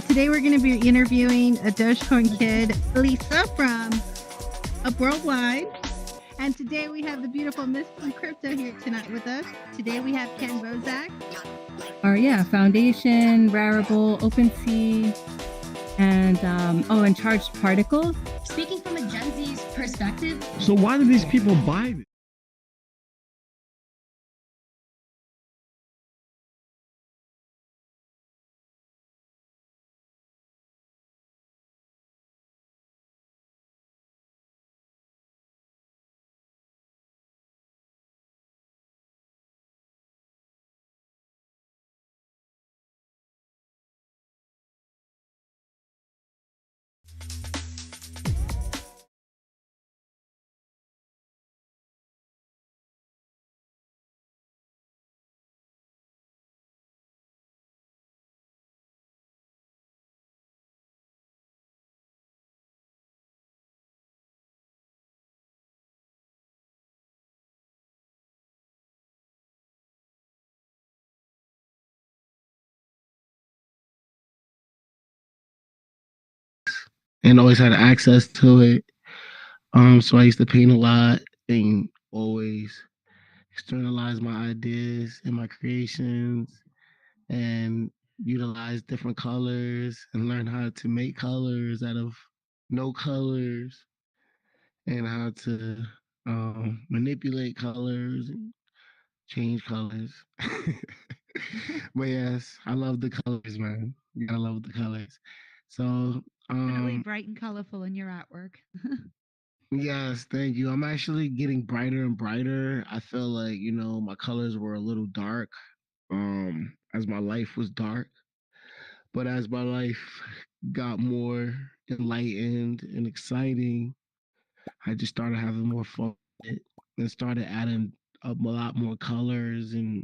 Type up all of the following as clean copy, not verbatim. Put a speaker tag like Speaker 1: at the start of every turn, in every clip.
Speaker 1: Today we're going to be interviewing a Dogecoin kid, Lisa from Up Worldwide. And today we have the beautiful Miss from Crypto here tonight with us. Today we have Ken Bozak.
Speaker 2: Foundation, Rarible, OpenSea, and Charged Particle.
Speaker 3: Speaking from a Gen Z's perspective.
Speaker 4: So why do these people buy this? And always had access to it. So I used to paint a lot and always externalize my ideas and my creations and utilize different colors and learn how to make colors out of no colors and how to manipulate colors and change colors. But yes, I love the colors, man. You gotta love the colors. So
Speaker 1: Definitely bright and colorful in your artwork.
Speaker 4: yes, thank you. I'm actually getting brighter and brighter. I feel like, my colors were a little dark, as my life was dark. But as my life got more enlightened and exciting, I just started having more fun with it and started adding up a lot more colors and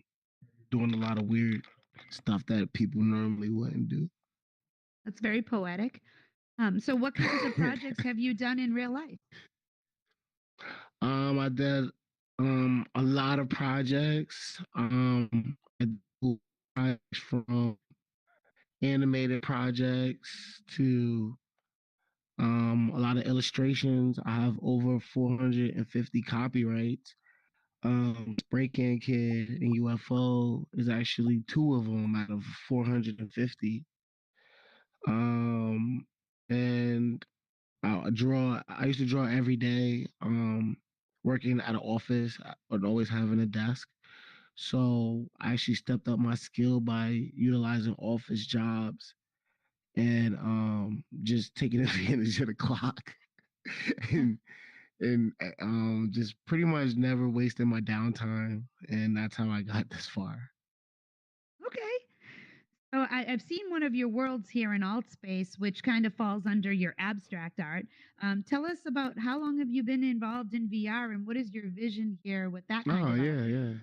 Speaker 4: doing a lot of weird stuff that people normally wouldn't do.
Speaker 1: That's very poetic. So what kinds of projects have you done in real life?
Speaker 4: I did a lot of projects. I do projects from animated projects to a lot of illustrations. I have over 450 copyrights. Break-In Kid and UFO is actually two of them out of 450. And I used to draw every day. Working at an office, I would always having a desk. So I actually stepped up my skill by utilizing office jobs and just taking advantage of the clock and just pretty much never wasting my downtime, and that's how I got this far.
Speaker 1: Okay. So I've seen one of your worlds here in Altspace, which kind of falls under your abstract art. Tell us about how long have you been involved in VR and what is your vision here with that kind
Speaker 4: Oh
Speaker 1: of art?
Speaker 4: yeah.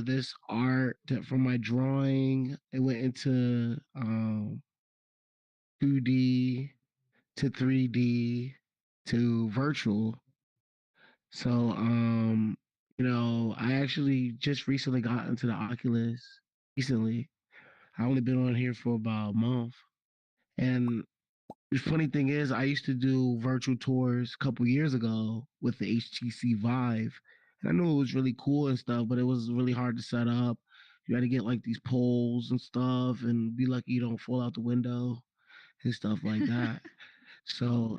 Speaker 4: This art from my drawing, it went into 2D to 3D to virtual. So I actually just recently got into the Oculus recently. I only been on here for about a month. And the funny thing is, I used to do virtual tours a couple years ago with the HTC Vive. And I knew it was really cool and stuff, but it was really hard to set up. You had to get like these poles and stuff and be lucky you don't fall out the window and stuff like that. So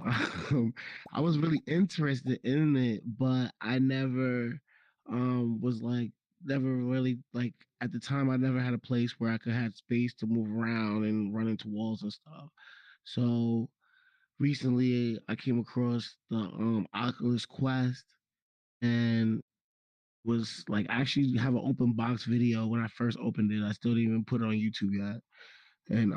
Speaker 4: I was really interested in it, but I never was like never really like at the time I never had a place where I could have space to move around and run into walls and stuff. So recently I came across the Oculus Quest and was like I actually have an open box video when I first opened it. I still didn't even put it on YouTube yet. And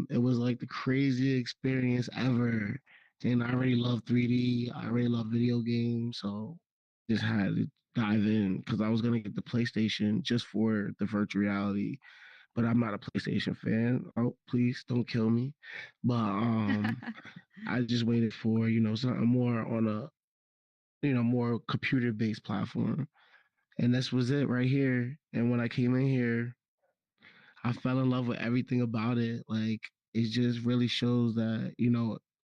Speaker 4: it was like the craziest experience ever. And I already love 3D. I already love video games, so just had to dive in because I was gonna get the PlayStation just for the virtual reality. But I'm not a PlayStation fan. Oh, please don't kill me. But I just waited for something more on a more computer based platform. And this was it right here. And when I came in here, I fell in love with everything about it. Like it just really shows that,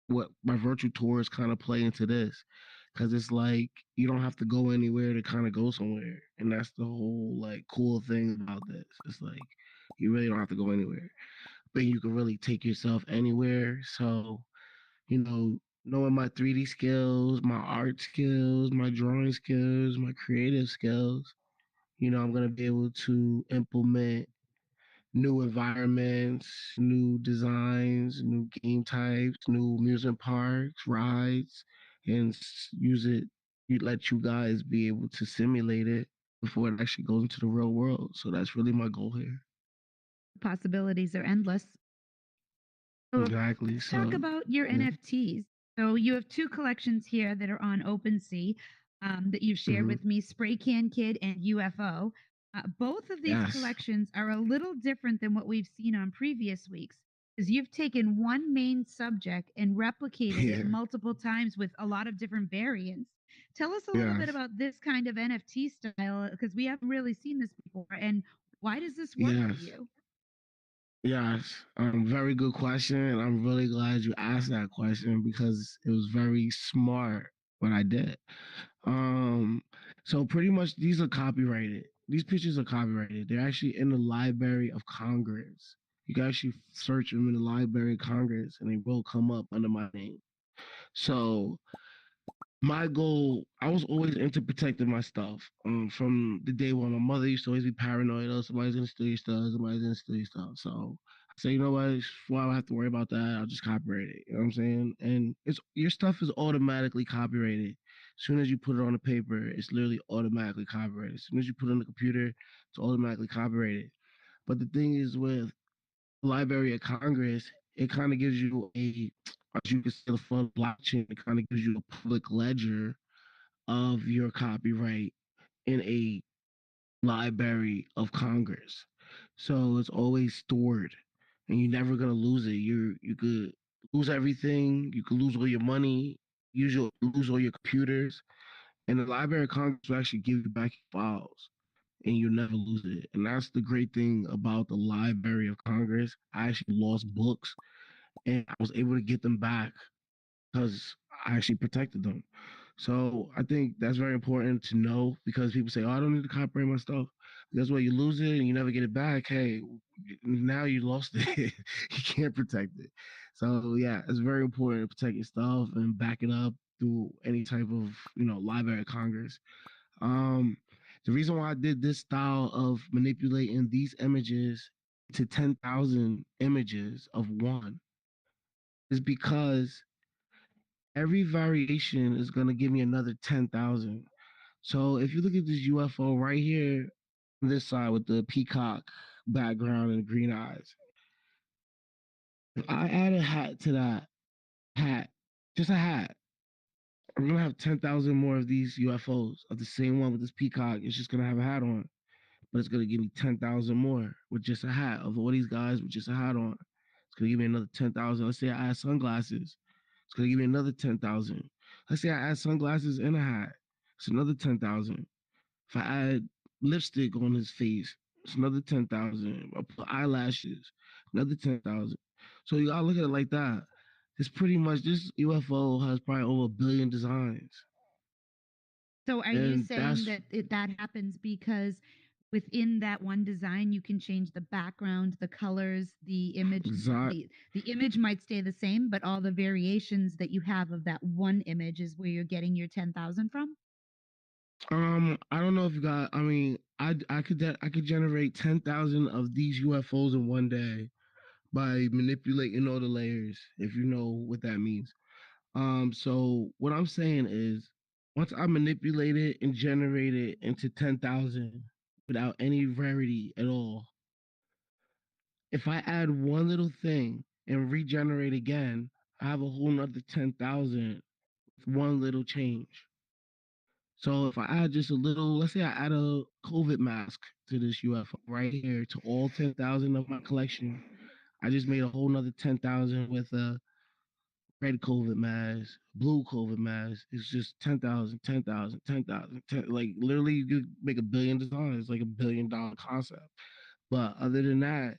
Speaker 4: what my virtual tours kind of play into this. Cause it's like you don't have to go anywhere to kind of go somewhere. And that's the whole like cool thing about this. It's like you really don't have to go anywhere. But you can really take yourself anywhere. So, knowing my 3D skills, my art skills, my drawing skills, my creative skills, I'm gonna be able to implement new environments, new designs, new game types, new amusement parks, rides, and use it. You let you guys be able to simulate it before it actually goes into the real world. So that's really my goal here.
Speaker 1: Possibilities are endless. So
Speaker 4: Exactly.
Speaker 1: let's talk about your
Speaker 4: yeah.
Speaker 1: NFTs. So you have two collections here that are on OpenSea that you've shared
Speaker 4: Mhm.
Speaker 1: with me, Spray Can Kid and UFO. Both of these
Speaker 4: Yes.
Speaker 1: collections are a little different than what we've seen on previous weeks, because you've taken one main subject and replicated it
Speaker 4: Yeah.
Speaker 1: multiple times with a lot of different variants. Tell us a little bit
Speaker 4: Yes.
Speaker 1: about this kind of NFT style, because we haven't really seen this before. And why does this work for
Speaker 4: Yes.
Speaker 1: you?
Speaker 4: Yes. Very good question. And I'm really glad you asked that question because it was very smart what I did. Um, so pretty much these are copyrighted. These pictures are copyrighted. They're actually in the Library of Congress. You can actually search them in the Library of Congress and they will come up under my name. So my goal, I was always into protecting my stuff. From the day when my mother used to always be paranoid, oh, somebody's gonna steal your stuff, somebody's gonna steal your stuff. So I say, you know what, why do I have to worry about that? I'll just copyright it. You know what I'm saying? And it's your stuff is automatically copyrighted. As soon as you put it on the paper, it's literally automatically copyrighted. As soon as you put it on the computer, it's automatically copyrighted. But the thing is with Library of Congress, it kind of gives you as you can see, the full blockchain. It kind of gives you a public ledger of your copyright in a Library of Congress. So it's always stored, and you're never gonna lose it. You could lose everything. You could lose all your money. Lose all your computers, and the Library of Congress will actually give you back your files and you never lose it. And that's the great thing about the Library of Congress. I actually lost books and I was able to get them back because I actually protected them. So I think that's very important to know because people say, "Oh, I don't need to copyright my stuff." That's why you lose it and you never get it back. Hey, now you lost it. You can't protect it. So yeah, it's very important to protect your stuff and back it up through any type of Library of Congress. Um, the reason why I did this style of manipulating these images to 10,000 images of one is because every variation is going to give me another 10,000. So if you look at this UFO right here, on this side with the peacock background and green eyes, if I add a hat to that hat, just a hat, I'm going to have 10,000 more of these UFOs of the same one with this peacock. It's just going to have a hat on. But it's gonna give me 10,000 more with just a hat of all these guys with just a hat on. It's gonna give me another 10,000. Let's say I add sunglasses. It's gonna give me another 10,000. Let's say I add sunglasses and a hat. It's another 10,000. If I add lipstick on his face, it's another 10,000. I put eyelashes, another 10,000. So you gotta look at it like that. It's pretty much this UFO has probably over a billion designs,
Speaker 1: So are you
Speaker 4: and
Speaker 1: saying
Speaker 4: that's
Speaker 1: that that happens because within that one design you can change the background, the colors, the image,
Speaker 4: exact.
Speaker 1: the image might stay the same, but all the variations that you have of that one image is where you're getting your 10,000 from?
Speaker 4: I don't know if you got. I mean, I could generate 10,000 of these UFOs in one day by manipulating all the layers. If you know what that means. So what I'm saying is, once I manipulate it and generate it into 10,000 without any rarity at all, if I add one little thing and regenerate again, I have a whole nother 10,000 with one little change. So if I add just a little, let's say I add a COVID mask to this UFO right here to all 10,000 of my collection, I just made a whole nother 10,000 with red COVID mask, blue COVID mask. It's just 10,000, 10,000, 10,000, 10. Like literally, you could make a billion designs, like $1 billion concept. But other than that,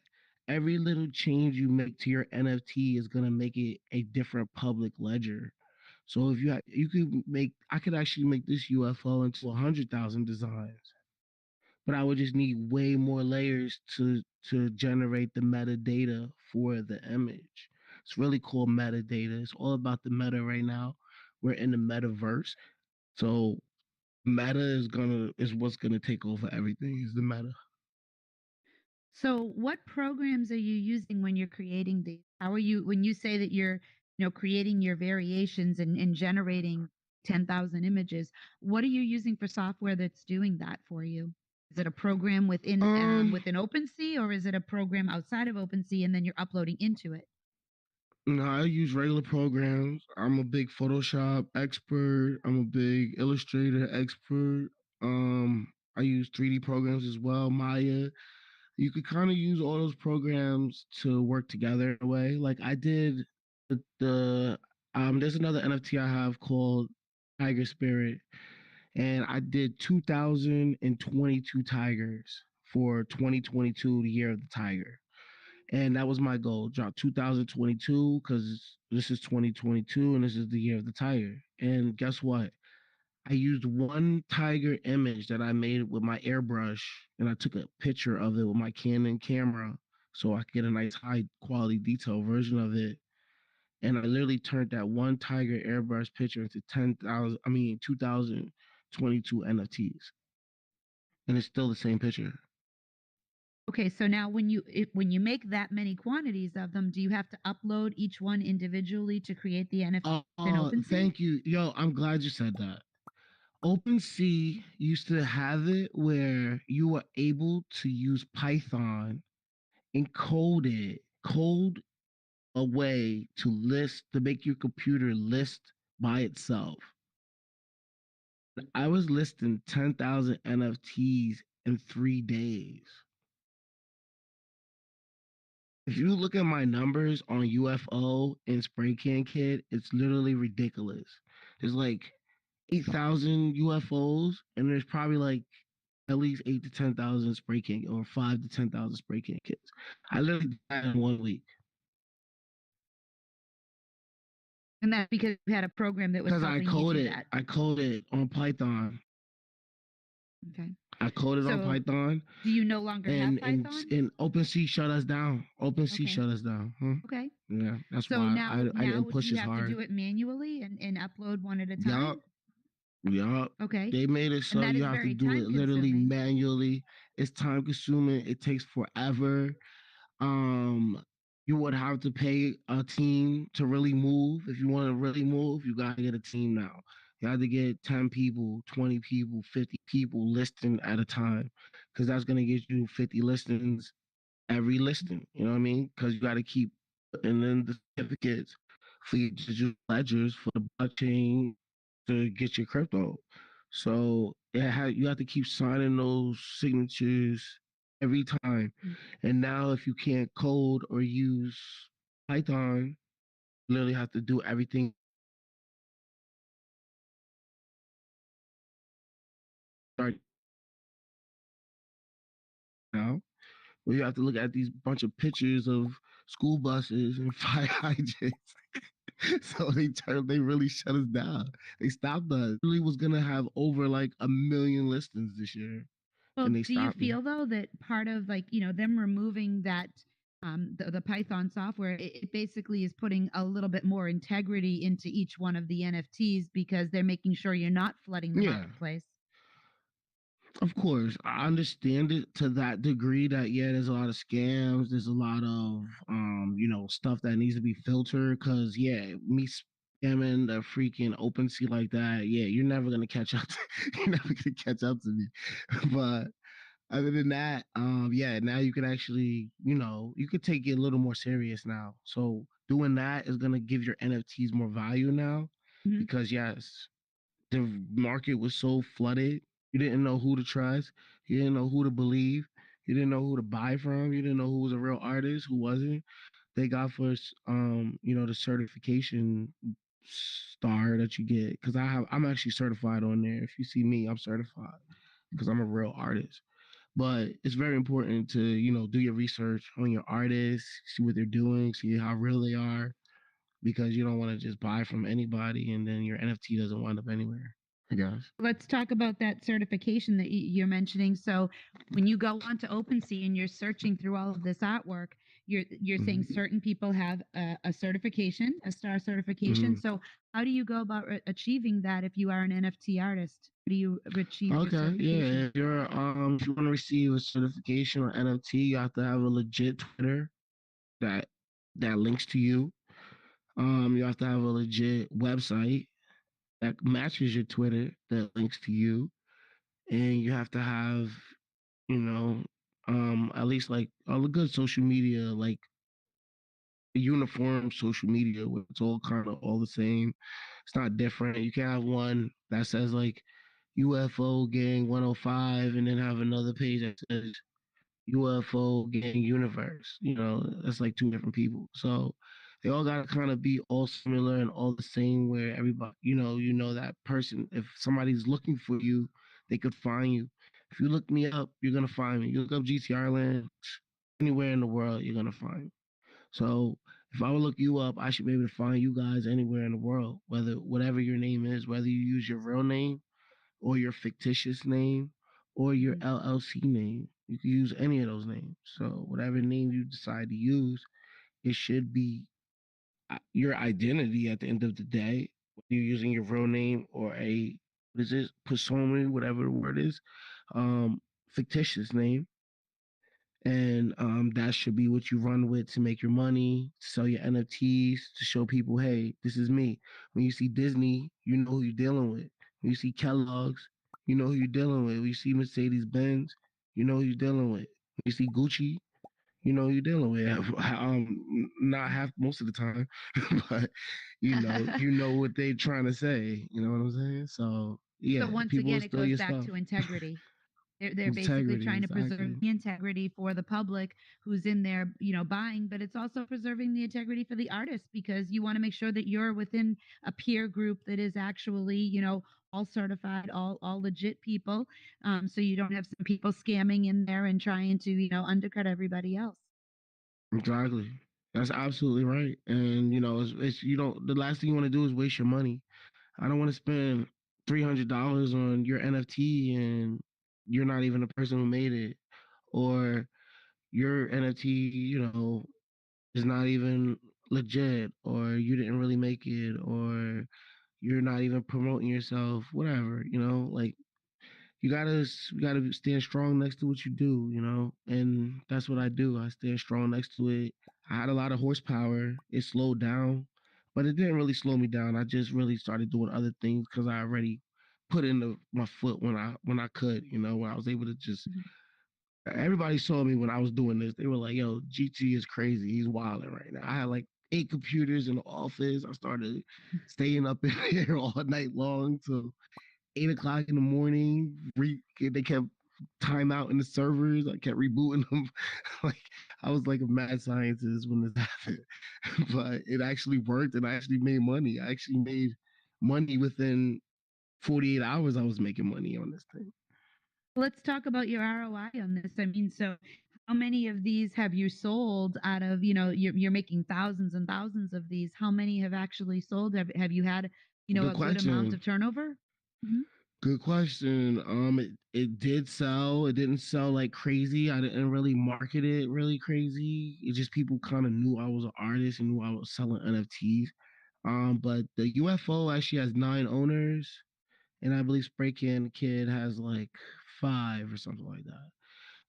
Speaker 4: every little change you make to your NFT is gonna make it a different public ledger. So if you could make, I could actually make this UFO into 100,000 designs, but I would just need way more layers to generate the metadata for the image. It's really called metadata. It's all about the meta right now. We're in the metaverse, so meta is what's gonna take over everything. Is the meta.
Speaker 1: So, what programs are you using when you're creating these? How are you when you say that you're, creating your variations and generating 10,000 images? What are you using for software that's doing that for you? Is it a program
Speaker 4: Um,
Speaker 1: within OpenSea, or is it a program outside of OpenSea and then you're uploading into it?
Speaker 4: no, I use regular programs. I'm a big Photoshop expert. I'm a big Illustrator expert. I use 3D programs as well, Maya. You could kind of use all those programs to work together in a way. Like I did there's another NFT I have called Tiger Spirit, and I did 2022 tigers for 2022, the year of the tiger. And that was my goal. Drop 2022 because this is 2022 and this is the year of the tiger. And guess what? I used one tiger image that I made with my airbrush, and I took a picture of it with my Canon camera so I could get a nice high quality detail version of it. And I literally turned that one tiger airbrush picture into 2022 NFTs. And it's still the same picture.
Speaker 1: Okay, so now when you make that many quantities of them, do you have to upload each one individually to create the NFT in OpenSea?
Speaker 4: Thank you. Yo, I'm glad you said that. OpenSea used to have it where you were able to use Python and code a way to make your computer list by itself. I was listing 10,000 NFTs in 3 days. If you look at my numbers on UFO and Spray Can Kid, it's literally ridiculous. There's like 8,000 UFOs, and there's probably like at least 8 to 10,000 spray can or 5 to 10,000 spray can kits. I literally did that in 1 week
Speaker 1: And that's because you had a program that was
Speaker 4: because
Speaker 1: helping you do that.
Speaker 4: I coded on Python.
Speaker 1: Okay.
Speaker 4: I coded on Python.
Speaker 1: Do you no longer have Python?
Speaker 4: And OpenSea shut us down. OpenSea
Speaker 1: Okay.
Speaker 4: shut us down.
Speaker 1: Okay.
Speaker 4: Yeah, that's
Speaker 1: So
Speaker 4: why
Speaker 1: now
Speaker 4: I didn't push
Speaker 1: do you
Speaker 4: as
Speaker 1: have
Speaker 4: hard.
Speaker 1: to do it manually and upload one at a time?
Speaker 4: Yup.
Speaker 1: Okay.
Speaker 4: They made it so you have to do it literally manually. It's time consuming. It takes forever. You would have to pay a team to really move. If you want to really move, you got to get a team now. You have to get 10 people, 20 people, 50 people listing at a time because that's going to get you 50 listings every listing. You know what I mean? Because you got to keep putting in the certificates for your digital ledgers for the blockchain to get your crypto. So you have to keep signing those signatures every time. And now, if you can't code or use Python, you literally have to do everything right now. Where you have to look at these bunch of pictures of school buses and fire hydrants. So they really shut us down. They stopped us. Really was gonna have over like 1 million listings this year.
Speaker 1: Well,
Speaker 4: And they
Speaker 1: do you
Speaker 4: stopped me.
Speaker 1: feel though that part of them removing that the Python software, it basically is putting a little bit more integrity into each one of the NFTs because they're making sure you're not flooding the marketplace?
Speaker 4: Of course, I understand it to that degree that yeah, there's a lot of scams, there's a lot of stuff that needs to be filtered. Cause yeah, me scamming the freaking OpenSea like that, yeah, you're never gonna catch up. You're never gonna catch up to me. But other than that, yeah, now you can actually, you could take it a little more serious now. So doing that is gonna give your NFTs more value now, because yes, the market was so flooded. You didn't know who to trust. You didn't know who to believe. You didn't know who to buy from. You didn't know who was a real artist, who wasn't. thank God for the certification star that you get, because I'm actually certified on there. If you see me, I'm certified because I'm a real artist. But it's very important to do your research on your artists, see what they're doing, see how real they are, because you don't want to just buy from anybody and then your NFT doesn't wind up anywhere, I guess.
Speaker 1: Let's talk about that certification that you're mentioning. So, when you go onto OpenSea and you're searching through all of this artwork, you're saying
Speaker 4: Mm-hmm.
Speaker 1: certain people have a certification, a star certification.
Speaker 4: Mm-hmm.
Speaker 1: So, how do you go about achieving that if you are an NFT artist? How do you achieve your
Speaker 4: Okay, yeah.
Speaker 1: certification?
Speaker 4: If you want to receive a certification or NFT, you have to have a legit Twitter that links to you. You have to have a legit website that matches your Twitter that links to you, and you have to have, you know, at least like all the good social media, like uniform social media, where it's all kind of all the same. It's not different. You can have one that says like UFO Gang 105, and then have another page that says UFO Gang Universe. That's like two different people. So they all gotta kind of be all similar and all the same, where everybody, that person. If somebody's looking for you, they could find you. If you look me up, you're gonna find me. You look up GTR Land, anywhere in the world, you're gonna find me. So if I would look you up, I should be able to find you guys anywhere in the world, whatever your name is, whether you use your real name or your fictitious name or your
Speaker 1: Mhm.
Speaker 4: LLC name. You can use any of those names. So whatever name you decide to use, it should be your identity at the end of the day. Whether you're using your real name or what is it, persona, whatever the word is, fictitious name, and that should be what you run with to make your money, to sell your NFTs, to show people, hey, this is me. When you see Disney, you know who you're dealing with. When you see Kellogg's, you know who you're dealing with. When you see Mercedes Benz, you know who you're dealing with. When you see Gucci, you know who you're dealing with. Not half most of the time, but you know what they're trying to say. You know what I'm saying? So
Speaker 1: So
Speaker 4: yeah,
Speaker 1: once
Speaker 4: people will
Speaker 1: again, it
Speaker 4: steal
Speaker 1: goes
Speaker 4: your
Speaker 1: back
Speaker 4: stuff.
Speaker 1: to integrity. They're basically
Speaker 4: Integrity,
Speaker 1: trying to preserve
Speaker 4: exactly.
Speaker 1: the integrity for the public who's in there, buying, but it's also preserving the integrity for the artist because you want to make sure that you're within a peer group that is actually, all certified, all legit people. So you don't have some people scamming in there and trying to, undercut everybody else.
Speaker 4: Exactly. That's absolutely right. And it's the last thing you want to do is waste your money. I don't want to spend $300 on your NFT and you're not even the person who made it, or your NFT, is not even legit, or you didn't really make it, or you're not even promoting yourself. Whatever, like you gotta stand strong next to what you do, and that's what I do. I stand strong next to it. I had a lot of horsepower. It slowed down, but it didn't really slow me down. I just really started doing other things because I already put in my foot when I could, when I was able to just.
Speaker 1: Mhm.
Speaker 4: Everybody saw me when I was doing this. They were like, "Yo, GT is crazy. He's wilding right now." I had like 8 computers in the office. I started staying up in here all night long till 8 o'clock in the morning. They kept time out in the servers. I kept rebooting them. Like I was like a mad scientist when this happened, but it actually worked, and I actually made money. I actually made money within 48 hours. I was making money on this thing.
Speaker 1: Let's talk about your ROI on this. I mean, so how many of these have you sold out of, you're making thousands and thousands of these. How many have actually sold? Have you had,
Speaker 4: Good
Speaker 1: a good amount
Speaker 4: question.
Speaker 1: of turnover? Mhm.
Speaker 4: Good question. It did sell. It didn't sell like crazy. I didn't really market it really crazy. It just people kind of knew I was an artist and knew I was selling NFTs. But the UFO actually has 9 owners, and I believe Spray Can Kid has like 5 or something like that.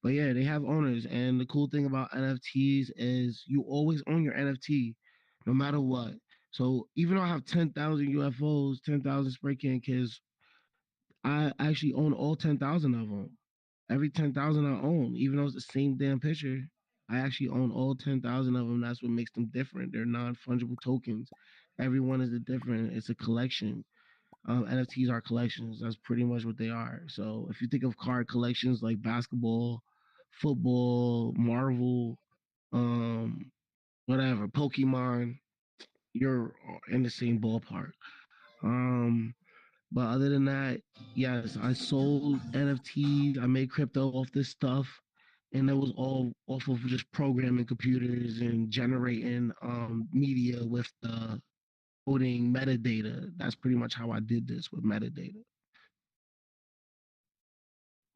Speaker 4: But yeah, they have owners, and the cool thing about NFTs is you always own your NFT, no matter what. So even though I have 10,000 UFOs, 10,000 Spray Can Kids, I actually own all 10,000 of them. Every 10,000 I own, even though it's the same damn picture, I actually own all 10,000 of them. That's what makes them different. They're non fungible tokens. Every one is a different. It's a collection. NFTs are collections. That's pretty much what they are. So if you think of card collections like basketball, football, Marvel, um, whatever, Pokemon, you're in the same ballpark. Um, but other than that, yes, I sold NFTs. I made crypto off this stuff, and it was all off of just programming computers and generating media with the coding metadata. That's pretty much how I did this with metadata.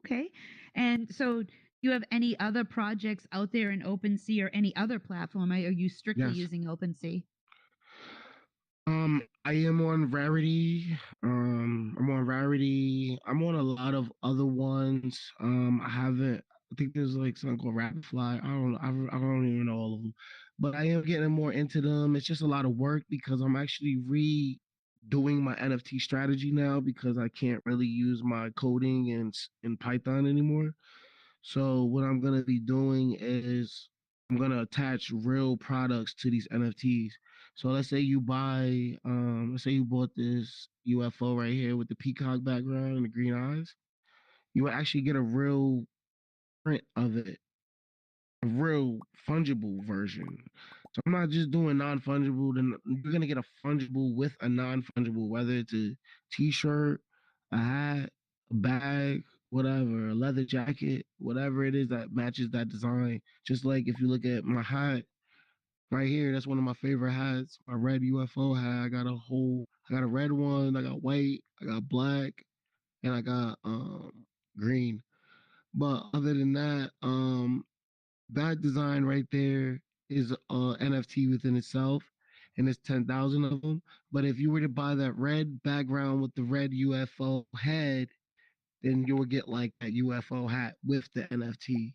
Speaker 1: Okay. And so, do you have any other projects out there in OpenSea or any other platform? Are you strictly
Speaker 4: Yes.
Speaker 1: using OpenSea?
Speaker 4: I am on Rarity. I'm on Rarity. I'm on a lot of other ones. I haven't. I think there's like something called Rapidfly. I don't even know all of them, but I am getting more into them. It's just a lot of work because I'm actually redoing my NFT strategy now because I can't really use my coding in Python anymore. So what I'm gonna be doing is I'm gonna attach real products to these NFTs. So let's say you bought this UFO right here with the peacock background and the green eyes. You would actually get a real print of it, a real fungible version. So I'm not just doing non-fungible. Then you're gonna get a fungible with a non-fungible, whether it's a T-shirt, a hat, a bag, whatever, a leather jacket, whatever it is that matches that design. Just like if you look at my hat right here, that's one of my favorite hats. My red UFO hat. I got a red one. I got white. I got black, and I got green. But other than that, that design right there is NFT within itself, and it's 10,000 of them. But if you were to buy that red background with the red UFO head, then you will get like that UFO hat with the NFT,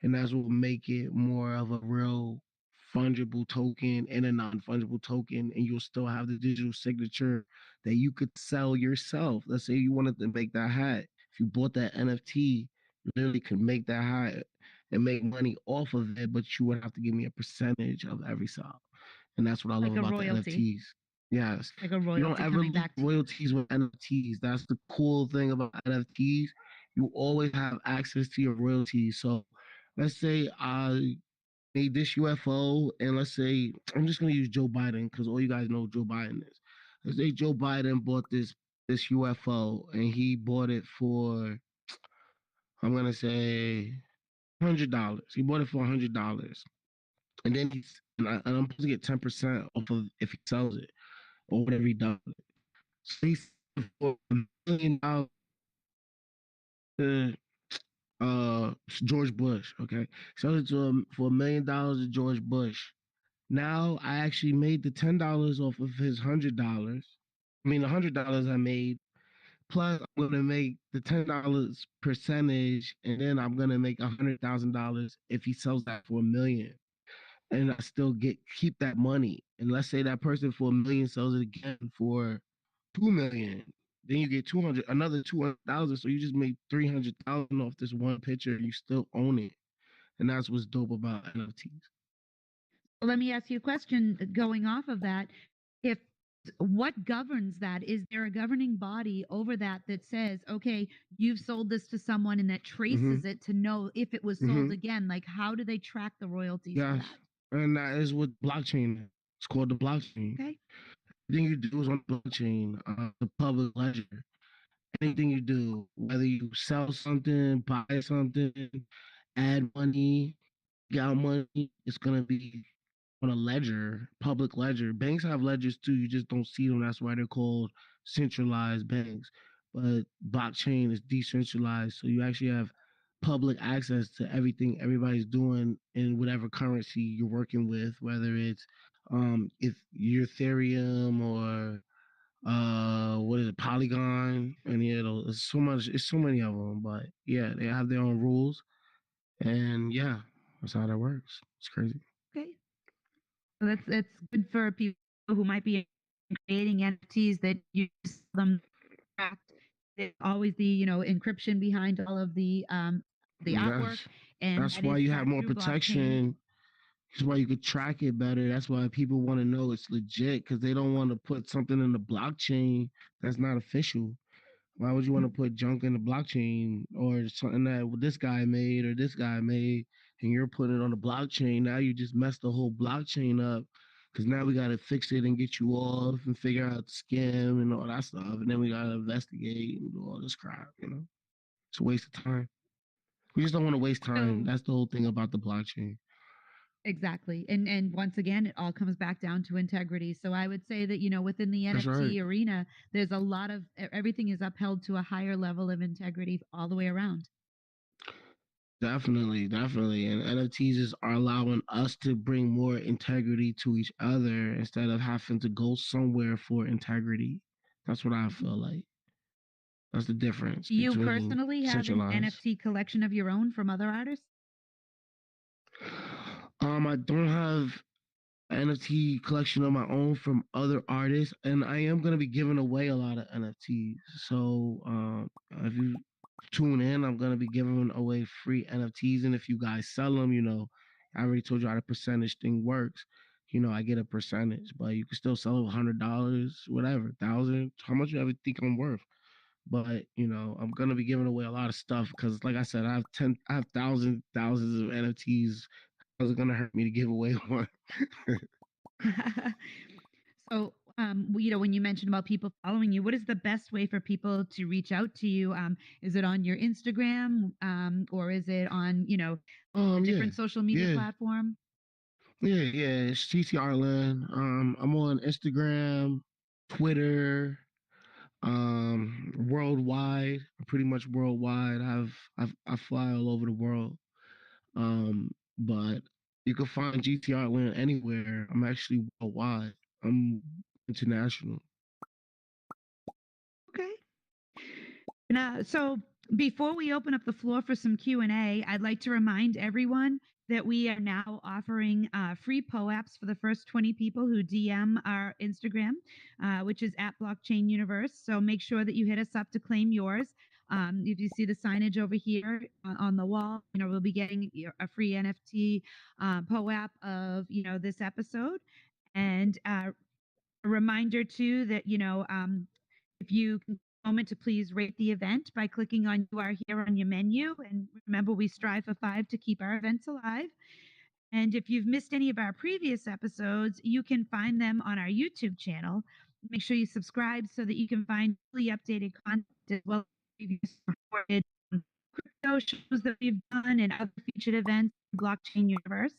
Speaker 4: and that's what will make it more of a real fungible token and a non-fungible token, and you'll still have the digital signature that you could sell yourself. Let's say you wanted to make that hat. If you bought that NFT, you literally could make that hat and make money off of it, but you would have to give me a percentage of every sale. And that's what I love
Speaker 1: Like a
Speaker 4: about the
Speaker 1: royalty,
Speaker 4: NFTs. Yes.
Speaker 1: like a
Speaker 4: You don't
Speaker 1: royalty
Speaker 4: ever
Speaker 1: coming
Speaker 4: lose
Speaker 1: back to you.
Speaker 4: royalties with NFTs. That's the cool thing about NFTs. You always have access to your royalties. So let's say I made this UFO, and let's say I'm just gonna use Joe Biden because all you guys know Joe Biden is. Let's say Joe Biden bought this UFO and he bought it for, I'm gonna say, $100. He bought it for $100, and then and I'm supposed to get 10% off of if he sells it or whatever he does. So he's for $1 million to George Bush. Okay, sells it to him for $1 million to George Bush. Now I actually made the $10 off of his $100. I mean, $100 I made. Plus, I'm gonna make the $10 percentage, and then I'm gonna make $100,000 if he sells that for $1 million, and I still keep that money. And let's say that person for $1 million sells it again for $2 million. Then you get 200, another 200,000. So you just made 300,000 off this one picture, and you still own it. And that's what's dope about NFTs.
Speaker 1: Well, let me ask you a question going off of that. If what governs that? Is there a governing body over that that says, okay, you've sold this to someone and that
Speaker 4: Mm-hmm.
Speaker 1: traces it to know if it was sold
Speaker 4: Mm-hmm.
Speaker 1: again? Like, how do they track the royalties for
Speaker 4: Yes,
Speaker 1: that?
Speaker 4: and that is what blockchain is. It's called the blockchain.
Speaker 1: Okay.
Speaker 4: Everything you do is on the blockchain, the public ledger. Anything you do, whether you sell something, buy something, add money, get out money, it's gonna be on a ledger, public ledger. Banks have ledgers too. You just don't see them. That's why they're called centralized banks. But blockchain is decentralized, so you actually have public access to everything everybody's doing in whatever currency you're working with, whether it's if you're Ethereum or what is it, Polygon, and yeah, it's so much, it's so many of them. But yeah, they have their own rules, and yeah, that's how that works. It's crazy.
Speaker 1: Okay. So that's good for people who might be creating NFTs that use them tracked. There's always the encryption behind all of the artwork,
Speaker 4: That's
Speaker 1: and
Speaker 4: that's
Speaker 1: that
Speaker 4: why
Speaker 1: is
Speaker 4: you have
Speaker 1: tracked
Speaker 4: more
Speaker 1: through blockchain.
Speaker 4: protection. That's why you could track it better. That's why people want to know it's legit because they don't want to put something in the blockchain that's not official. Why would you want to put junk in the blockchain or something that this guy made or this guy made and you're putting it on the blockchain, now you just messed the whole blockchain up because now we got to fix it and get you off and figure out the scam and all that stuff. And then we got to investigate and do all this crap, you know? It's a waste of time. We just don't want to waste time.
Speaker 1: So
Speaker 4: That's the whole thing about the blockchain.
Speaker 1: exactly. And once again, it all comes back down to integrity. So I would say that, within the
Speaker 4: That's
Speaker 1: NFT
Speaker 4: right.
Speaker 1: arena, there's a lot of everything is upheld to a higher level of integrity all the way around.
Speaker 4: Definitely, definitely. And NFTs are allowing us to bring more integrity to each other instead of having to go somewhere for integrity. That's what I feel like. That's the difference
Speaker 1: Do you
Speaker 4: between
Speaker 1: personally have an
Speaker 4: centralized.
Speaker 1: NFT collection of your own from other artists?
Speaker 4: I don't have an NFT collection of my own from other artists, and I am gonna be giving away a lot of NFTs. So if you tune in, I'm gonna be giving away free NFTs, and if you guys sell them, I already told you how the percentage thing works. I get a percentage, but you can still sell it $100, whatever, thousand, how much you ever think I'm worth. But I'm gonna be giving away a lot of stuff because, like I said, I have thousands of NFTs. It's gonna hurt me to give away one.
Speaker 1: So, when you mentioned about people following you, what is the best way for people to reach out to you? Is it on your Instagram, or is it on, a
Speaker 4: Yeah,
Speaker 1: different social media
Speaker 4: yeah,
Speaker 1: platform?
Speaker 4: yeah. It's TT Artland. I'm on Instagram, Twitter, worldwide. Pretty much worldwide. I fly all over the world. But you can find GT Artland anywhere. I'm actually worldwide. I'm international.
Speaker 1: Okay. Now, so before we open up the floor for some Q&A, I'd like to remind everyone that we are now offering free POAPs for the first 20 people who DM our Instagram, which is at Blockchain Universe. So make sure that you hit us up to claim yours. If you see the signage over here on the wall, we'll be getting a free NFT POAP of, this episode. And a reminder too that if you can take a moment to please rate the event by clicking on "You Are Here" on your menu, and remember we strive for 5 to keep our events alive. And if you've missed any of our previous episodes, you can find them on our YouTube channel. Make sure you subscribe so that you can find fully updated content as well as previous recorded crypto shows that we've done and other featured events in Blockchain Universe.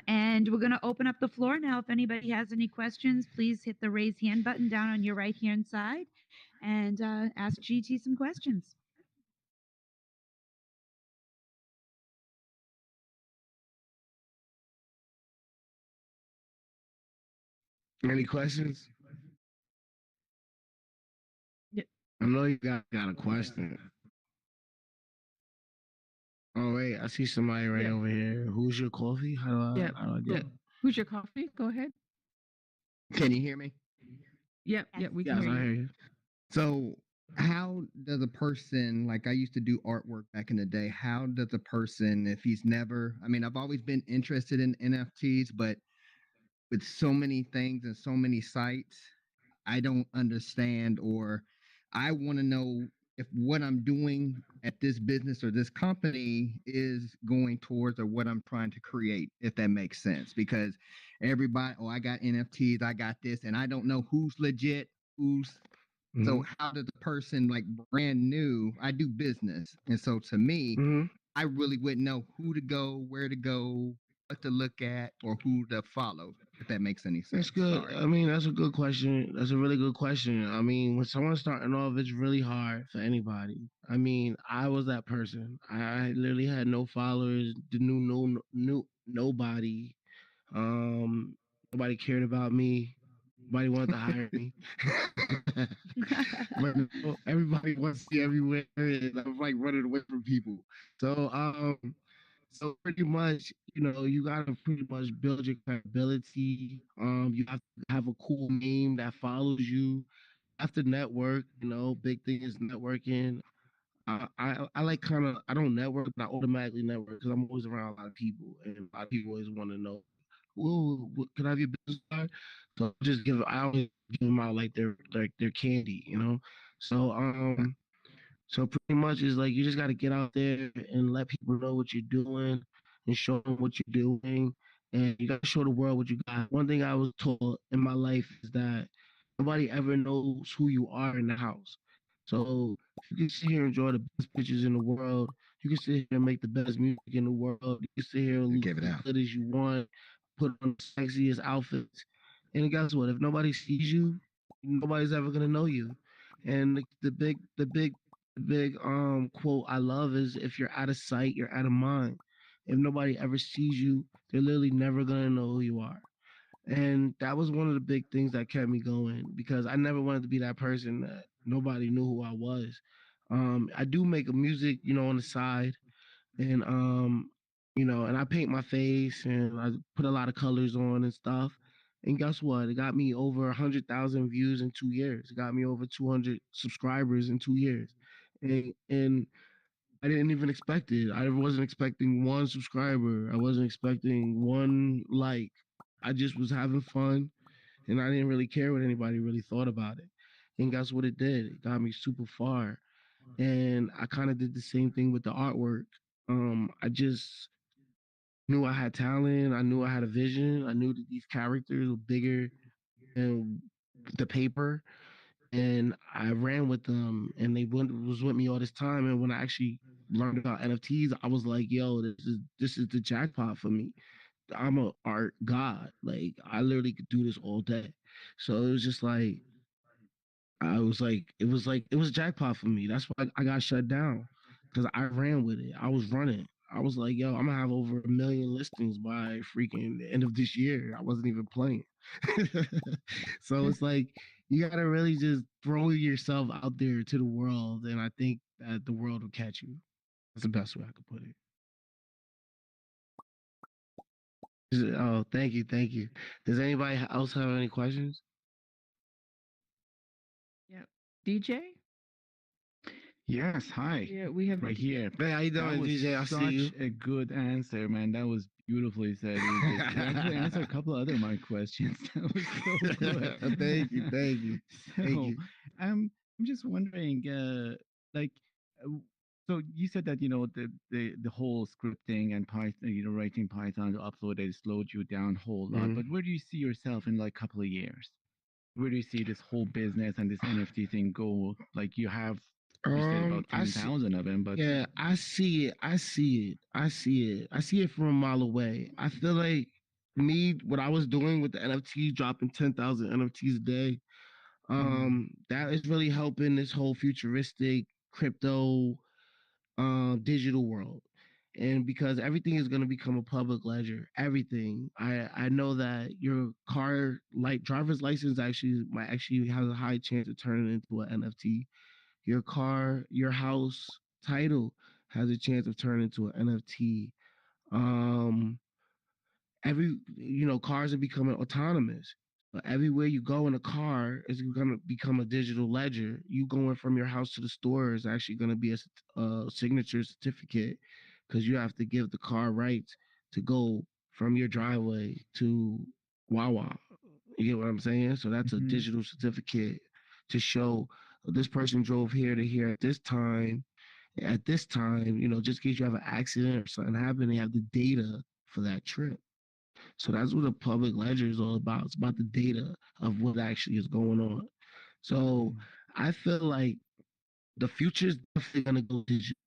Speaker 1: And we're going to open up the floor now. If anybody has any questions, please hit the raise hand button down on your right hand side and ask GT some questions.
Speaker 4: Any questions?
Speaker 1: Yeah.
Speaker 4: I know you got a question. Oh wait, I see somebody right over here. Who's your coffee?
Speaker 5: Yeah.
Speaker 4: How do I do it?
Speaker 5: Who's your coffee? Go ahead.
Speaker 6: Can you hear me?
Speaker 5: Yep.
Speaker 1: Yes.
Speaker 5: Yeah, we can
Speaker 4: Yes,
Speaker 5: hear
Speaker 4: I
Speaker 5: you.
Speaker 4: hear you.
Speaker 6: So, how does a person, like I used to do artwork back in the day, how does a person, if he's never, I mean, I've always been interested in NFTs, but with so many things and so many sites, I don't understand, or I want to know if what I'm doing at this business or this company is going towards or what I'm trying to create, if that makes sense. Because everybody, oh, I got NFTs, I got this, and I don't know who's legit, who's so
Speaker 4: Mm-hmm.
Speaker 6: how does the person like brand new? I do business, and so to me,
Speaker 4: Mm-hmm.
Speaker 6: I really wouldn't know who to go, where to go, what to look at, or who to follow. If that makes any sense.
Speaker 4: That's good.
Speaker 6: Sorry.
Speaker 4: I mean, that's a good question. That's a really good question. I mean, when someone's starting off, it's really hard for anybody. I mean, I was that person. I literally had no followers, knew nobody. Um, Nobody cared about me. Nobody wanted to hire me. But everybody wants to see everywhere, and I'm like running away from people. So so pretty much, you gotta pretty much build your credibility. You have to have a cool name that follows you. You have to network. Big thing is networking. I like kind of I don't network, but I automatically network because I'm always around a lot of people, and a lot of people always want to know, "Whoa, can I have your business card?" So I always give them out like they're candy. So So pretty much it's like you just got to get out there and let people know what you're doing and show them what you're doing, and you got to show the world what you got. One thing I was taught in my life is that nobody ever knows who you are in the house. So if you can sit here and draw the best pictures in the world, you can sit here and make the best music in the world. You can sit here and look
Speaker 6: Give it
Speaker 4: as
Speaker 6: out.
Speaker 4: good as you want, put on the sexiest outfits, and guess what? If nobody sees you, nobody's ever gonna know you. And the big quote I love is, if you're out of sight, you're out of mind. If nobody ever sees you, they're literally never gonna know who you are. And that was one of the big things that kept me going, because I never wanted to be that person that nobody knew who I was. I do make a music, on the side, and and I paint my face and I put a lot of colors on and stuff. And guess what? It got me over 100,000 views in 2 years. It got me over 200 subscribers in 2 years, and I didn't even expect it. I wasn't expecting one subscriber. I wasn't expecting one like. I just was having fun, and I didn't really care what anybody really thought about it. And guess what it did? It got me super far. And I kind of did the same thing with the artwork. I just knew I had talent. I knew I had a vision. I knew that these characters were bigger than the paper, and I ran with them. And was with me all this time. And when I actually learned about NFTs, I was like, "Yo, this is the jackpot for me. I'm a art god. Like I literally could do this all day." So it was just like it was jackpot for me. That's why I got shut down, because I ran with it. I was running. I was like, yo, I'm gonna have over 1 million listings by freaking the end of this year. I wasn't even playing. So it's like you gotta really just throw yourself out there to the world, and I think that the world will catch you. That's the best way I could put it. Oh, thank you, thank you. Does anybody else have any questions?
Speaker 5: Yep. DJ?
Speaker 7: Yes, hi.
Speaker 5: Yeah, we have
Speaker 7: Right here.
Speaker 4: Man, how you
Speaker 7: That
Speaker 4: doing,
Speaker 7: was
Speaker 4: DJ? I see you.
Speaker 7: such a good answer, man. That was beautifully said. You actually answered a couple of other my questions. That was so good.
Speaker 4: Thank you, thank you, thank
Speaker 7: So,
Speaker 4: you.
Speaker 7: I'm just wondering, like, uh, so you said that the whole scripting and Python, writing Python to upload it slowed you down a whole lot.
Speaker 4: Mhm.
Speaker 7: But where do you see yourself in like a couple of years? Where do you see this whole business and this NFT thing go? Like you said about
Speaker 4: I see,
Speaker 7: 10,000 of them, but
Speaker 4: yeah, I see it. I see it. I see it. I see it from a mile away. I feel like what I was doing with the NFT, dropping 10,000 NFTs a day, that is really helping this whole futuristic crypto, digital world. And because everything is going to become a public ledger, everything. I know that your car like driver's license actually has a high chance of turning into an NFT. Your car, your house title has a chance of turning into an NFT. Um, cars are becoming autonomous. But everywhere you go in a car is gonna become a digital ledger. You going from your house to the store is actually gonna be a signature certificate, because you have to give the car rights to go from your driveway to Wawa. You get what I'm saying? So that's a
Speaker 7: Mhm.
Speaker 4: digital certificate to show this person drove here to here at this time, just in case you have an accident or something happen, they have the data for that trip. So that's what a public ledger is all about. It's about the data of what actually is going on. So
Speaker 7: Mhm.
Speaker 4: I feel like the future is definitely going to go digital.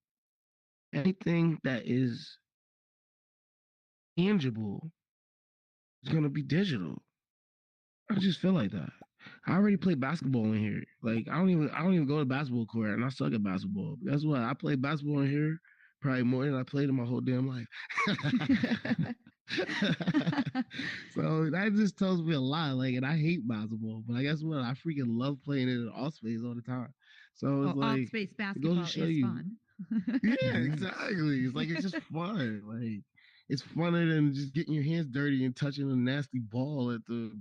Speaker 4: Anything that is tangible is going to be digital. I just feel like that. I already play basketball in here. Like I don't even go to basketball court, and I suck at basketball. But guess what? I play basketball in here probably more than I played in my whole damn life. So that just tells me a lot. Like, and I hate basketball, but I guess what? I freaking love playing it in all space all the time. So it's
Speaker 1: Oh, alt
Speaker 4: like
Speaker 1: space
Speaker 4: it goes to
Speaker 1: basketball
Speaker 4: show
Speaker 1: is
Speaker 4: you.
Speaker 1: fun.
Speaker 4: Yeah,
Speaker 7: Nice.
Speaker 4: exactly. It's like it's just fun. Like it's funner than just getting your hands dirty and touching a nasty ball at the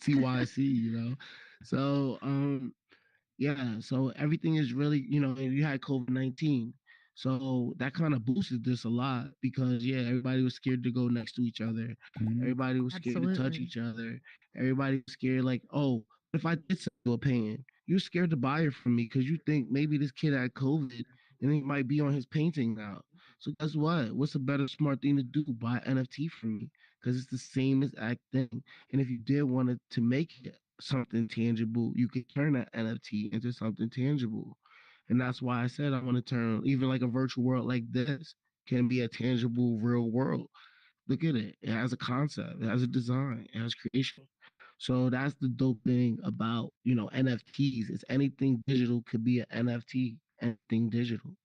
Speaker 4: CYC. So yeah, so everything is really, and you had COVID-19. So that kind of boosted this a lot, because yeah, everybody was scared to go next to each other.
Speaker 7: Mhm.
Speaker 4: Everybody was scared to touch
Speaker 1: Absolutely.
Speaker 4: each other. Everybody was scared, like, oh, what if I did send you a painting? you're scared to buy it from me because you think maybe this kid had COVID and he might be on his painting now. So guess what? What's a better smart thing to do? Buy NFT from me because it's the same exact thing. And if you did want it to make it something tangible, you could turn that NFT into something tangible. And that's why I said I want to turn even like a virtual world like this can be a tangible real world. Look at it. It has a concept, it has a design, it has creation. So that's the dope thing about, NFTs. It's anything digital could be an NFT, anything digital.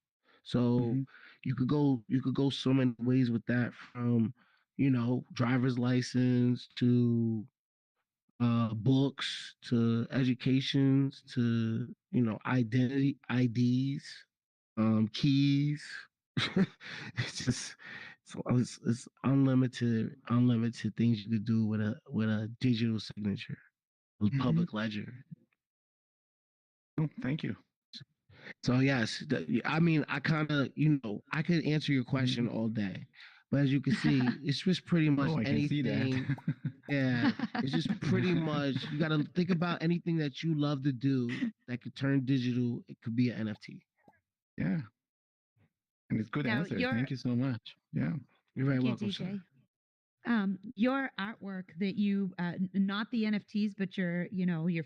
Speaker 4: So
Speaker 7: Hmm.
Speaker 4: you could go so many ways with that from, driver's license to books to educations to identity IDs, keys. it's just it's unlimited things you could do with a digital signature, a
Speaker 7: Hmm.
Speaker 4: public ledger.
Speaker 7: Oh, thank you.
Speaker 4: So yes, I mean, I kind of, I could answer your question
Speaker 7: Mhm.
Speaker 4: all day, but as you can see, it's just pretty much
Speaker 7: Oh, I can see that.
Speaker 4: anything. Yeah, it's just pretty much you got to think about anything that you love to do that could turn digital. It could be an NFT.
Speaker 7: Yeah, and it's good
Speaker 1: Now,
Speaker 7: answers. Thank you so much. Yeah.
Speaker 4: You're very
Speaker 1: thank you,
Speaker 4: welcome, sir.
Speaker 1: DJ. Your artwork that you, not the NFTs, but your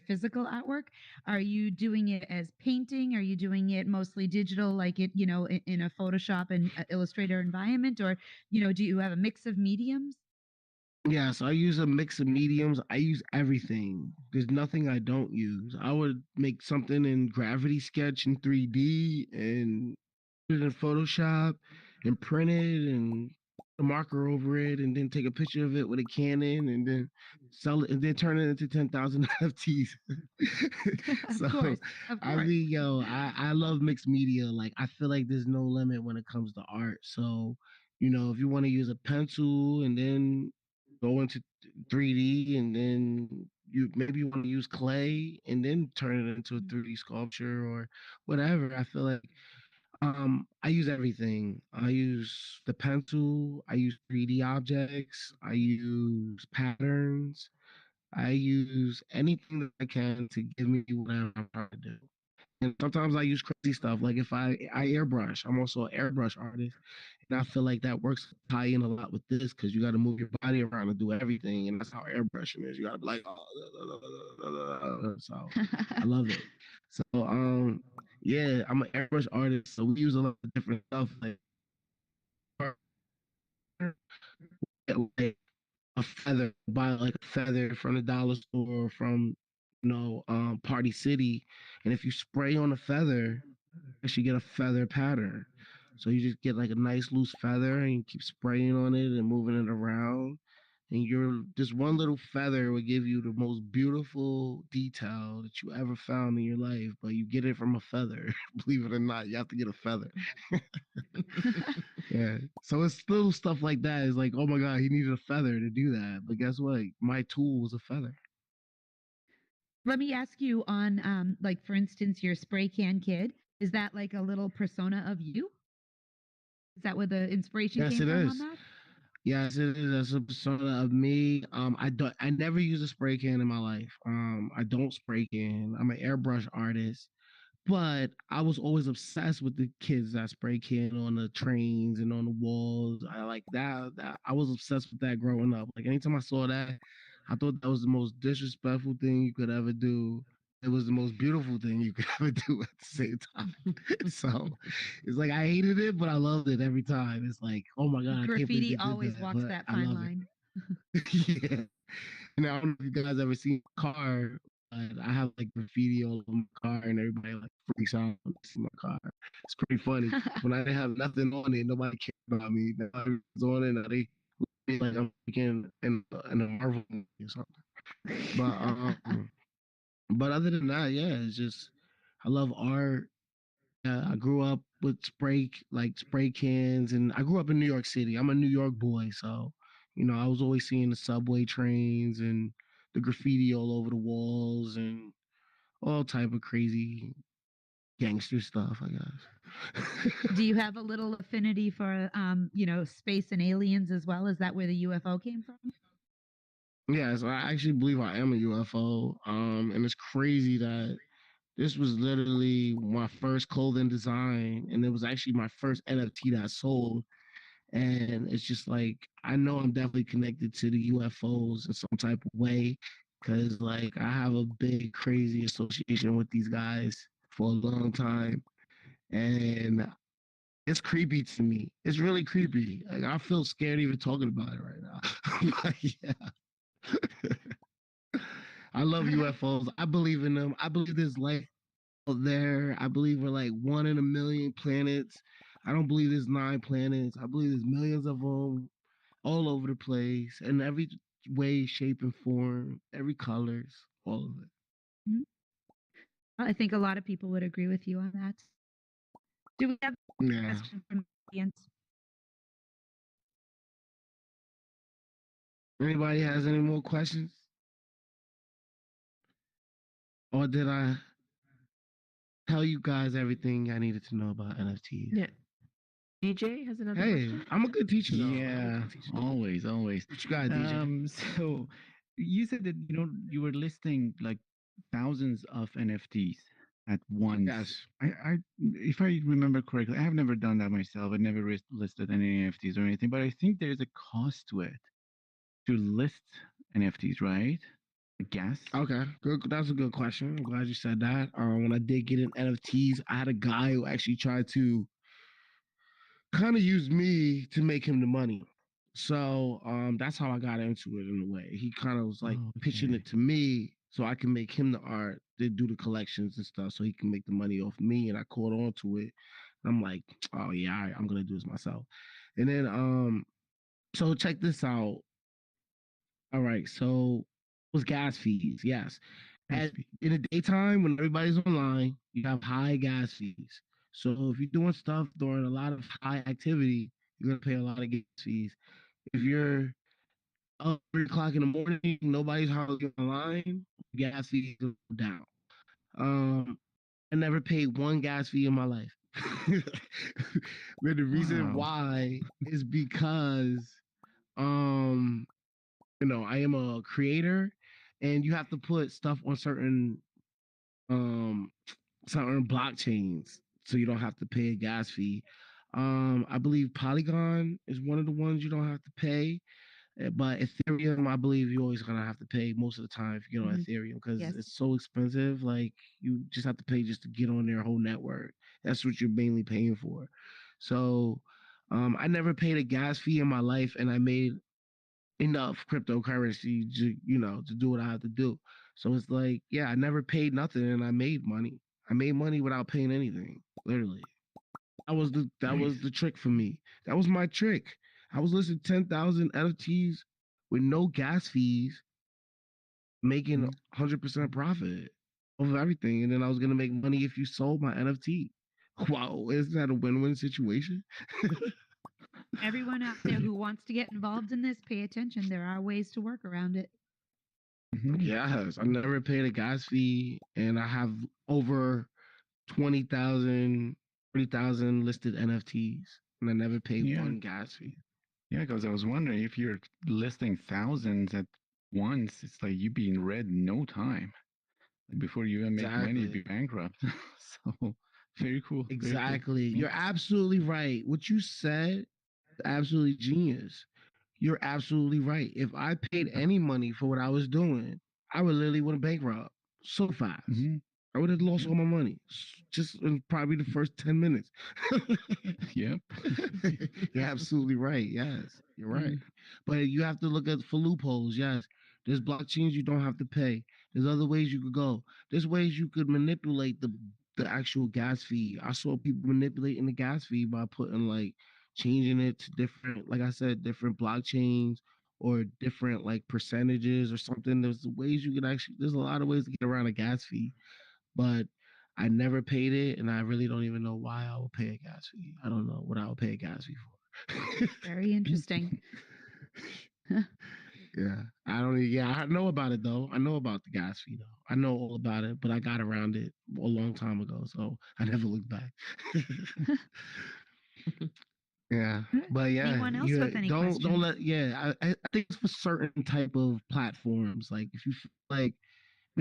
Speaker 1: physical artwork, are you doing it as painting? Are you doing it mostly digital, like it, in a Photoshop and Illustrator environment, or, do you have a mix of mediums?
Speaker 4: Yes, I use a mix of mediums. I use everything. There's nothing I don't use. I would make something in Gravity Sketch in 3D and put it in Photoshop and print it and put a marker over it and then take a picture of it with a Canon and then sell it and then turn it into 10,000 NFTs.
Speaker 1: Of
Speaker 4: So,
Speaker 1: course, of
Speaker 4: I
Speaker 1: course.
Speaker 4: mean, yo, I love mixed media. Like, I feel like there's no limit when it comes to art. So, if you want to use a pencil and then go into 3D and then you want to use clay and then turn it into a 3D sculpture or whatever. I feel like I use everything. I use the pencil, I use 3D objects, I use patterns, I use anything that I can to give me whatever I'm trying to do. And sometimes I use crazy stuff. Like if I airbrush, I'm also an airbrush artist, and I feel like that works tie in a lot with this because you got to move your body around to do everything, and that's how airbrushing is. You got to be like, so I love it. So yeah, I'm an airbrush artist, so we use a lot of different stuff like a feather, buy like a feather from the dollar store or from Party City, and if you spray on a feather actually get a feather pattern. So you just get like a nice loose feather and you keep spraying on it and moving it around. And you're just one little feather will give you the most beautiful detail that you ever found in your life, but you get it from a feather. Believe it or not, you have to get a feather. Yeah. So it's little stuff like that. It's like, oh my God, he needed a feather to do that. But guess what? My tool was a feather.
Speaker 1: Let me ask you on, like, for instance, your spray can kid. Is that like a little persona of you? Is that where the inspiration
Speaker 4: Yes,
Speaker 1: came
Speaker 4: it
Speaker 1: from on
Speaker 4: is.
Speaker 1: that?
Speaker 4: Yes, it is. That's a persona of me. I never use a spray can in my life. I don't spray can. I'm an airbrush artist. But I was always obsessed with the kids that spray can on the trains and on the walls. I like that. I was obsessed with that growing up. Like anytime I saw that, I thought that was the most disrespectful thing you could ever do. It was the most beautiful thing you could ever do at the same time. So it's like I hated it, but I loved it every time. It's like, oh my God, I can't believe
Speaker 1: Graffiti
Speaker 4: they did
Speaker 1: always
Speaker 4: that,
Speaker 1: walks
Speaker 4: but
Speaker 1: that
Speaker 4: I
Speaker 1: fine
Speaker 4: love it.
Speaker 1: line.
Speaker 4: Yeah. And I don't know if you guys ever seen a car, but I have like graffiti all over my car, and everybody like freaks out when they see my car. It's pretty funny. When I didn't have nothing on it, nobody cared about me. Now everyone's on it. Now they like I'm freaking in a Marvel movie or something. But but other than that, yeah, it's just I love art. I grew up with spray cans, and I grew up in New York City. I'm a New York boy, so I was always seeing the subway trains and the graffiti all over the walls and all type of crazy gangster stuff, I guess.
Speaker 1: Do you have a little affinity for, space and aliens as well? Is that where the UFO came from?
Speaker 4: Yeah, so I actually believe I am a UFO. And it's crazy that This was literally my first clothing design, and it was actually my first NFT that I sold. And it's just like I know I'm definitely connected to the UFOs in some type of way, because like I have a big crazy association with these guys for a long time, and it's creepy to me. It's really creepy. Like I feel scared even talking about it right now. Like, yeah. I love UFOs. I believe in them. I believe there's life out there. I believe we're like one in a million planets. I don't believe there's 9 planets. I believe there's millions of them all over the place in every way, shape, and form, every colors, all of it.
Speaker 1: Mhm. I think a lot of people would agree with you on that. Do we have a
Speaker 4: Yeah.
Speaker 1: question from the audience?
Speaker 4: Anybody has any more questions? Or did I tell you guys everything I needed to know about NFTs?
Speaker 5: Yeah. DJ has another
Speaker 4: Hey,
Speaker 5: question.
Speaker 4: I'm a good teacher though. I'm a
Speaker 7: Yeah,
Speaker 4: good teacher.
Speaker 7: always.
Speaker 4: What you got, DJ?
Speaker 7: So you said that you were listing like thousands of NFTs at once.
Speaker 4: Yes.
Speaker 7: If I remember correctly, I have never done that myself. I never listed any NFTs or anything, but I think there's a cost to it to list NFTs, right? I guess.
Speaker 4: Okay, good. That's a good question. I'm glad you said that. When I did get in NFTs, I had a guy who actually tried to kind of use me to make him the money. So that's how I got into it in a way. He kind of was like pitching
Speaker 7: Okay.
Speaker 4: it to me so I can make him the art, to do the collections and stuff, so he can make the money off me. And I caught on to it. And I'm like, oh yeah, all right, I'm gonna do this myself. And then so check this out. All right, so it was gas fees. Yes,
Speaker 7: That's
Speaker 4: at in the daytime when everybody's online, you have high gas fees. So if you're doing stuff during a lot of high activity, you're gonna pay a lot of gas fees. If you're up 3 o'clock in the morning, nobody's hardly online, gas fees go down. Um, I never paid one gas fee in my life. But the reason
Speaker 7: Wow.
Speaker 4: why is because um I am a creator, and you have to put stuff on um certain blockchains so you don't have to pay a gas fee. I believe Polygon is one of the ones you don't have to pay. But Ethereum, I believe you're always gonna have to pay most of the time if you get on
Speaker 1: Mhm.
Speaker 4: Ethereum, because
Speaker 1: Yes.
Speaker 4: it's so expensive. Like you just have to pay just to get on their whole network. That's what you're mainly paying for. So I never paid a gas fee in my life, and I made enough cryptocurrency to do what I have to do. So it's like, yeah, I never paid nothing, and I made money. I made money without paying anything, literally. That was the trick for me. That was my trick. I was listing 10,000 NFTs with no gas fees, making
Speaker 7: Mhm.
Speaker 4: 100% profit of everything, and then I was gonna make money if you sold my NFT. Wow, isn't that a win-win situation?
Speaker 1: Everyone out there who wants to get involved in this, pay attention. There are ways to work around it.
Speaker 7: Mhm.
Speaker 4: Yes, I never paid a gas fee, and I have over 20,000, 30,000 listed NFTs, and I never paid
Speaker 7: Yeah.
Speaker 4: one gas fee.
Speaker 7: Yeah, because I was wondering if you're listing thousands at once, it's like you'd be in red in no time. Like before you even make money, you'd be
Speaker 4: Exactly.
Speaker 7: bankrupt. So very cool. Very cool.
Speaker 4: Exactly.
Speaker 7: Yeah.
Speaker 4: You're absolutely right. What you said, absolutely genius. You're absolutely right. If I paid any money for what I was doing, I would literally went bankrupt so fast.
Speaker 7: Hmm.
Speaker 4: I would have lost
Speaker 7: Yep.
Speaker 4: all my money just in probably the first 10 minutes.
Speaker 7: Yep.
Speaker 4: You're absolutely right. Yes, you're right.
Speaker 7: Mm.
Speaker 4: But you have to look at for loopholes. Yes, there's blockchains you don't have to pay. There's other ways you could go. There's ways you could manipulate the actual gas fee. I saw people manipulating the gas fee by putting like changing it to different, like I said, different blockchains or different like percentages or something. There's ways you could actually. There's a lot of ways to get around a gas fee, but I never paid it, and I really don't even know why I would pay a gas fee. I don't know what I would pay a gas fee for.
Speaker 1: Very interesting.
Speaker 4: Yeah, I don't. Yeah, I know about it though. I know about the gas fee though. I know all about it, but I got around it a long time ago, so I never looked back. Yeah, but yeah,
Speaker 1: Anyone else
Speaker 4: you
Speaker 1: with any
Speaker 4: don't
Speaker 1: questions?
Speaker 4: let. Yeah, I think it's for certain type of platforms. Like if you feel like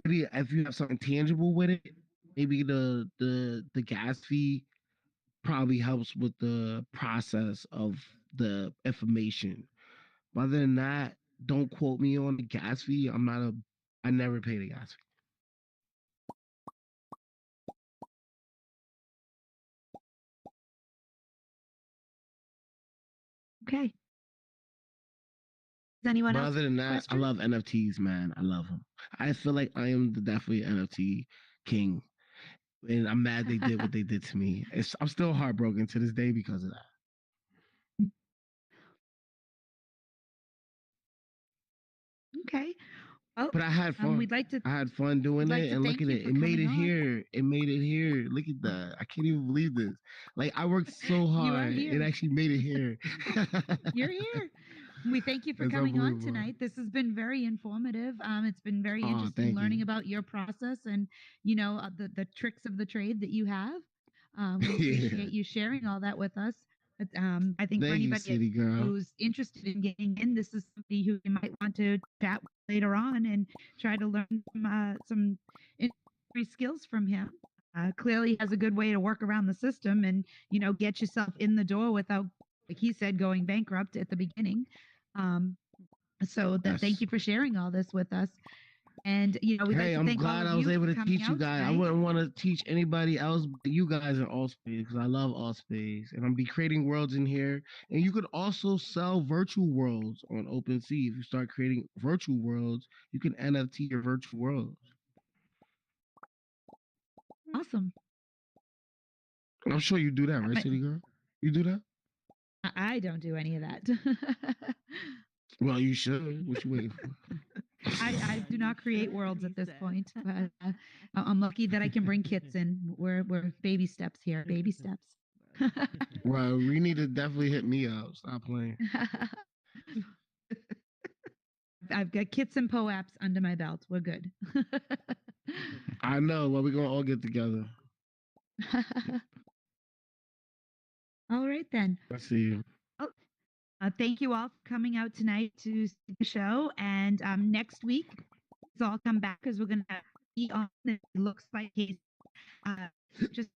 Speaker 4: maybe if you have something tangible with it, maybe the gas fee probably helps with the process of the information. But other than that, don't quote me on the gas fee. I never pay the gas fee.
Speaker 1: Okay. Does anyone
Speaker 4: But
Speaker 1: else
Speaker 4: other than that, I
Speaker 1: question?
Speaker 4: love NFTs, man. I love them. I feel like I am definitely an NFT king, and I'm mad they did what they did to me. I'm still heartbroken to this day because of that.
Speaker 1: Okay. Well,
Speaker 4: But I had fun.
Speaker 1: we'd like to
Speaker 4: I had fun doing
Speaker 1: like
Speaker 4: it,
Speaker 1: to
Speaker 4: and look
Speaker 1: thank
Speaker 4: at
Speaker 1: you
Speaker 4: it.
Speaker 1: for
Speaker 4: It made
Speaker 1: coming
Speaker 4: it
Speaker 1: on.
Speaker 4: here. It made it here. Look at that. I can't even believe this. Like I worked so
Speaker 1: You are
Speaker 4: hard. It
Speaker 1: here.
Speaker 4: actually made it here.
Speaker 1: You're here. We thank you for
Speaker 4: That's
Speaker 1: coming on
Speaker 4: unbelievable.
Speaker 1: tonight. This has been very informative. It's been very
Speaker 4: Oh,
Speaker 1: interesting
Speaker 4: thank
Speaker 1: learning
Speaker 4: you.
Speaker 1: about your process and the tricks of the trade that you have. We
Speaker 4: Yeah.
Speaker 1: appreciate you sharing all that with us. But, I think for
Speaker 4: Thank you,
Speaker 1: anybody
Speaker 4: city girl.
Speaker 1: who's interested in getting in, this is somebody who you might want to chat with later on and try to learn some industry skills from him. Clearly has a good way to work around the system and get yourself in the door without, like he said, going bankrupt at the beginning. So that thank
Speaker 4: Yes.
Speaker 1: you for sharing all this with us. And we'd like
Speaker 4: Hey,
Speaker 1: to
Speaker 4: I'm
Speaker 1: thank all
Speaker 4: glad
Speaker 1: of
Speaker 4: I was
Speaker 1: you
Speaker 4: able
Speaker 1: for
Speaker 4: to
Speaker 1: coming
Speaker 4: teach you
Speaker 1: out
Speaker 4: guys. I
Speaker 1: tonight.
Speaker 4: wouldn't want to teach anybody else but you guys in all space because I love all space. And I'm be creating worlds in here. And you could also sell virtual worlds on OpenSea. If you start creating virtual worlds, you can NFT your virtual worlds.
Speaker 1: Awesome.
Speaker 4: And I'm sure you do that, right, City Girl? You do that?
Speaker 1: I don't do any of that.
Speaker 4: Well, you should. What you waiting for?
Speaker 1: I do not create worlds at this point, but I'm lucky that I can bring kits in. We're baby steps here, baby steps.
Speaker 4: Well, we need to definitely hit me up. Stop playing.
Speaker 1: I've got kits and POAPs under my belt. We're good.
Speaker 4: I know. Well, we're gonna all get together.
Speaker 1: All right then.
Speaker 4: I see you.
Speaker 1: Thank you all for coming out tonight to see the show. And next week, so I'll come back because we're going to be on. It looks like he's just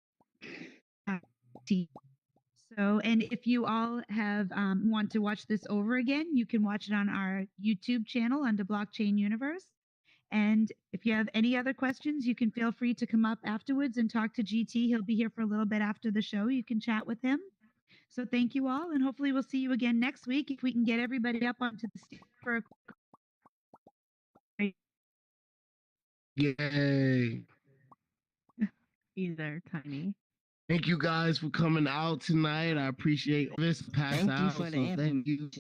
Speaker 1: so. And if you all have want to watch this over again, you can watch it on our YouTube channel under Blockchain Universe. And if you have any other questions, you can feel free to come up afterwards and talk to GT. He'll be here for a little bit after the show. You can chat with him. So thank you all, and hopefully we'll see you again next week if we can get everybody up onto the stage for a
Speaker 4: Yay.
Speaker 5: Either Tiny.
Speaker 4: Thank you guys for coming out tonight. I appreciate this pass
Speaker 8: Thank you
Speaker 4: out.
Speaker 8: for
Speaker 4: So
Speaker 8: the
Speaker 4: thank you.